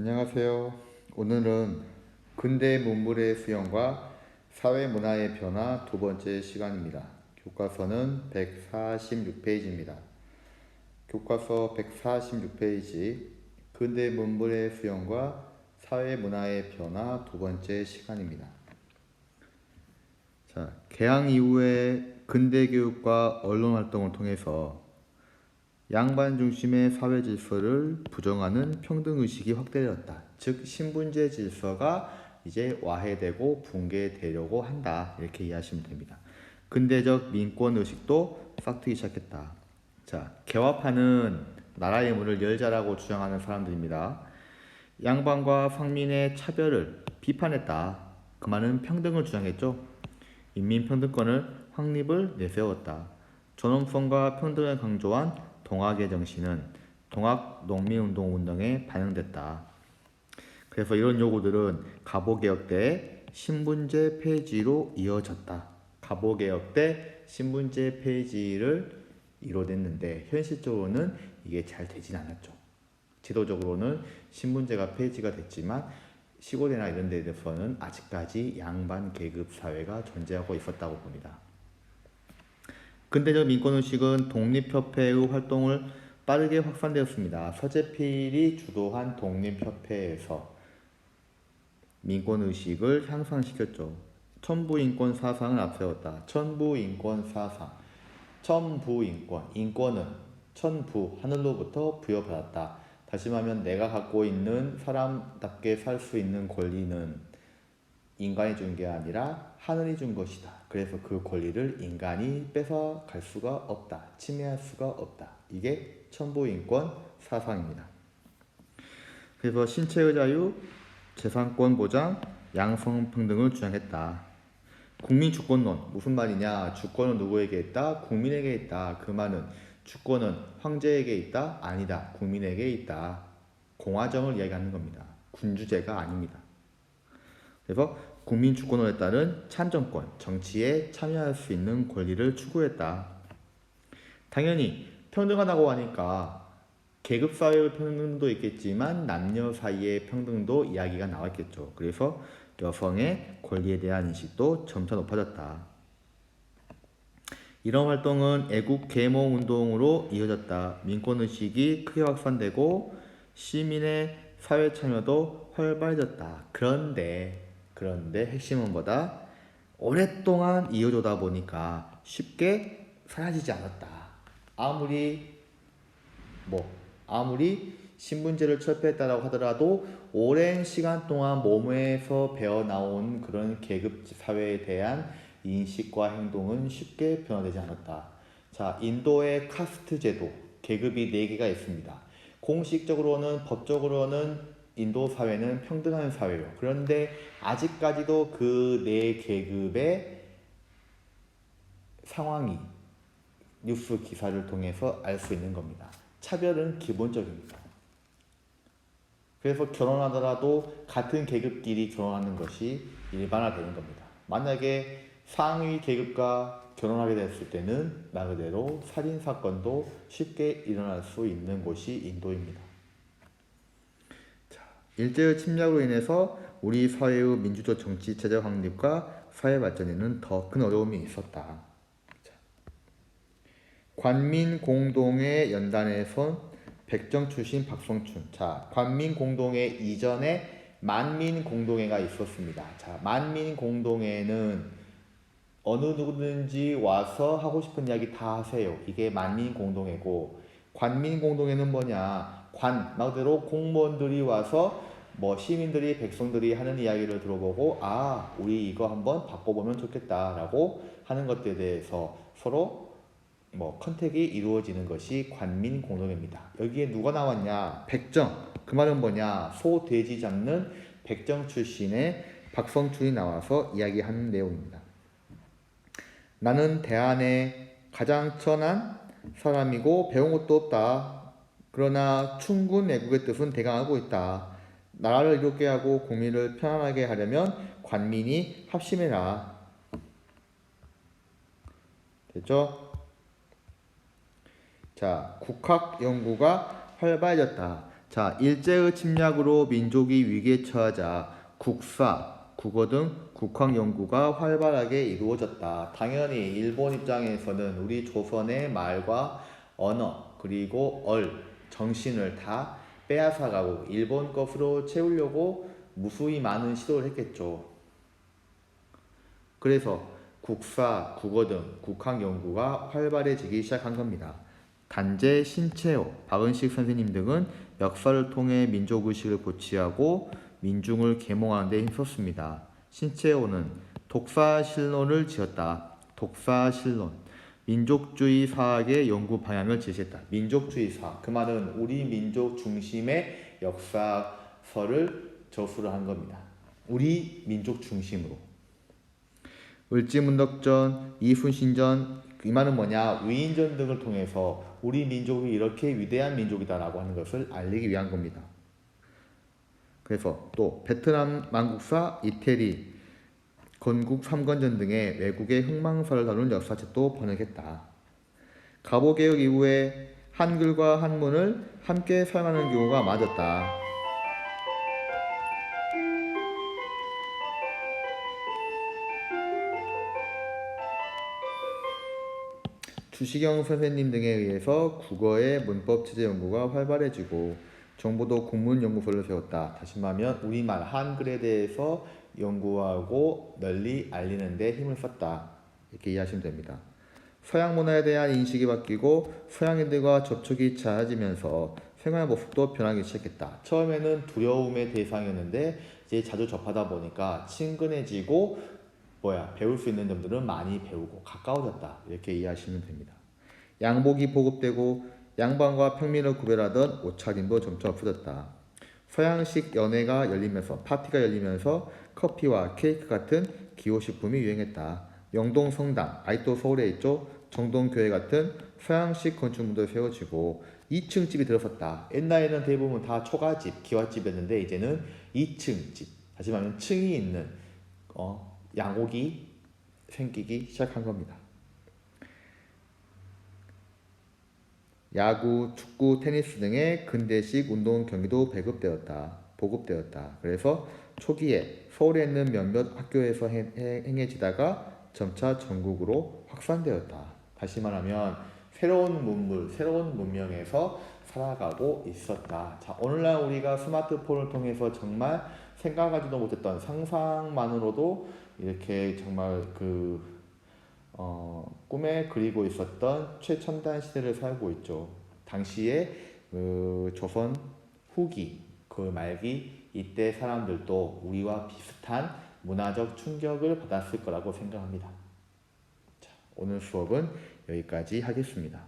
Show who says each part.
Speaker 1: 안녕하세요. 오늘은 근대 문물의 수용과 사회문화의 변화 두 번째 시간입니다. 교과서는 146페이지입니다. 교과서 146페이지 근대 문물의 수용과 사회문화의 변화 두 번째 시간입니다. 자, 개항 이후에 근대 교육과 언론 활동을 통해서 양반 중심의 사회 질서를 부정하는 평등 의식이 확대되었다. 즉 신분제 질서가 이제 와해되고 붕괴되려고 한다. 이렇게 이해하시면 됩니다. 근대적 민권 의식도 싹트기 시작했다. 자, 개화파는 나라의 문을 열자라고 주장하는 사람들입니다. 양반과 상민의 차별을 비판했다. 그 말은 평등을 주장했죠. 인민평등권을 확립을 내세웠다. 존엄성과 평등을 강조한 동학의 정신은 동학 농민운동에 반영됐다. 그래서 이런 요구들은 갑오개혁 때 신분제 폐지로 이어졌다. 갑오개혁 때 신분제 폐지를 이뤄냈는데 현실적으로는 이게 잘 되진 않았죠. 제도적으로는 신분제가 폐지가 됐지만 시골이나 이런 데에서는 아직까지 양반 계급 사회가 존재하고 있었다고 봅니다. 근대적 민권의식은 독립협회의 활동을 빠르게 확산되었습니다. 서재필이 주도한 독립협회에서 민권의식을 향상시켰죠. 천부인권 사상을 앞세웠다. 천부인권 사상. 천부인권. 인권은 천부, 하늘로부터 부여받았다. 다시 말하면 내가 갖고 있는 사람답게 살 수 있는 권리는 인간이 준 게 아니라 하늘이 준 것이다. 그래서 그 권리를 인간이 뺏어갈 수가 없다. 침해할 수가 없다. 이게 천부인권 사상입니다. 그래서 신체의 자유, 재산권 보장, 양성평등을 주장했다. 국민주권론 무슨 말이냐? 주권은 누구에게 있다? 국민에게 있다. 그 말은 주권은 황제에게 있다? 아니다. 국민에게 있다. 공화정을 이야기하는 겁니다. 군주제가 아닙니다. 그래서 국민주권론에 따른 참정권, 정치에 참여할 수 있는 권리를 추구했다. 당연히 평등하다고 하니까 계급사회의 평등도 있겠지만 남녀 사이의 평등도 이야기가 나왔겠죠. 그래서 여성의 권리에 대한 인식도 점차 높아졌다. 이런 활동은 애국 계몽 운동으로 이어졌다. 민권의식이 크게 확산되고 시민의 사회 참여도 활발해졌다. 그런데 핵심은 뭐다? 오랫동안 이어져다 보니까 쉽게 사라지지 않았다. 아무리 신분제를 철폐했다고 하더라도 오랜 시간 동안 몸에서 배어나온 그런 계급 사회에 대한 인식과 행동은 쉽게 변화되지 않았다. 자, 인도의 카스트 제도, 계급이 4개가 있습니다. 공식적으로는 법적으로는 인도 사회는 평등한 사회예요. 그런데 아직까지도 그 4계급의 상황이 뉴스 기사를 통해서 알 수 있는 겁니다. 차별은 기본적입니다. 그래서 결혼하더라도 같은 계급끼리 결혼하는 것이 일반화되는 겁니다. 만약에 상위 계급과 결혼하게 됐을 때는 말 그대로 살인사건도 쉽게 일어날 수 있는 곳이 인도입니다. 자, 일제의 침략으로 인해서 우리 사회의 민주적 정치체제 확립과 사회 발전에는 더 큰 어려움이 있었다. 자, 관민공동의 연단에선 백정 출신 박성춘. 자, 관민공동회 이전에 만민공동회가 있었습니다. 자, 만민공동회는 어느 누구든지 와서 하고 싶은 이야기 다 하세요. 이게 만민공동회고, 관민공동회는 뭐냐? 말 그대로 공무원들이 와서 시민들이 백성들이 하는 이야기를 들어보고 우리 이거 한번 바꿔보면 좋겠다라고 하는 것들에 대해서 서로 컨택이 이루어지는 것이 관민공동회입니다. 여기에 누가 나왔냐? 백정. 그 말은 뭐냐? 소, 돼지 잡는 백정 출신의 박성춘이 나와서 이야기하는 내용입니다. 나는 대한의 가장 천한 사람이고 배운 것도 없다. 그러나 충군 애국의 뜻은 대강하고 있다. 나라를 이롭게 하고 국민을 편안하게 하려면 관민이 합심해라. 됐죠? 자, 국학 연구가 활발해졌다. 자, 일제의 침략으로 민족이 위기에 처하자 국사, 국어 등 국학 연구가 활발하게 이루어졌다. 당연히 일본 입장에서는 우리 조선의 말과 언어 그리고 정신을 다 빼앗아가고 일본 것으로 채우려고 무수히 많은 시도를 했겠죠. 그래서 국사, 국어 등 국학 연구가 활발해지기 시작한 겁니다. 단재, 신채호, 박은식 선생님 등은 역사를 통해 민족의식을 고취하고 민중을 계몽하는 데 힘썼습니다. 신채호는 독사실론을 지었다. 독사실론, 민족주의 사학의 연구 방향을 제시했다. 민족주의 사학, 그 말은 우리 민족 중심의 역사서를 저술을 한 겁니다. 우리 민족 중심으로. 을지문덕전, 이순신전, 이 말은 뭐냐? 위인전 등을 통해서 우리 민족이 이렇게 위대한 민족이다라고 하는 것을 알리기 위한 겁니다. 그래서 또 베트남 만국사 이태리, 건국 3건전 등의 외국의 흥망설을 다룬 역사책도 번역했다. 갑오개혁 이후에 한글과 한문을 함께 사용하는 경우가 많아졌다. 주시경 선생님 등에 의해서 국어의 문법 체제 연구가 활발해지고 정부도 국문연구소를 세웠다. 다시 말하면 우리말 한글에 대해서 연구하고 널리 알리는 데 힘을 썼다. 이렇게 이해하시면 됩니다. 서양 문화에 대한 인식이 바뀌고 서양인들과 접촉이 잦아지면서 생활 모습도 변하기 시작했다. 처음에는 두려움의 대상이었는데 이제 자주 접하다 보니까 친근해지고 배울 수 있는 점들은 많이 배우고 가까워졌다. 이렇게 이해하시면 됩니다. 양복이 보급되고 양반과 평민을 구별하던 옷차림도 점차 없어졌다. 서양식 연회가 열리면서 파티가 열리면서 커피와 케이크 같은 기호식품이 유행했다. 명동 성당, 아직도 서울에 있죠. 정동교회 같은 서양식 건축물도 세워지고 2층 집이 들어섰다. 옛날에는 대부분 다 초가집, 기와집이었는데 이제는 2층 집, 다시 말하면 층이 있는 양옥이 생기기 시작한 겁니다. 야구, 축구, 테니스 등의 근대식 운동 경기도 보급되었다. 그래서 초기에 서울에 있는 몇몇 학교에서 행해지다가 점차 전국으로 확산되었다. 다시 말하면 새로운 문물, 새로운 문명에서 살아가고 있었다. 자, 오늘날 우리가 스마트폰을 통해서 정말 생각하지도 못했던 상상만으로도 이렇게 정말 꿈에 그리고 있었던 최첨단 시대를 살고 있죠. 당시에 조선 후기, 그 말기 이때 사람들도 우리와 비슷한 문화적 충격을 받았을 거라고 생각합니다. 자, 오늘 수업은 여기까지 하겠습니다.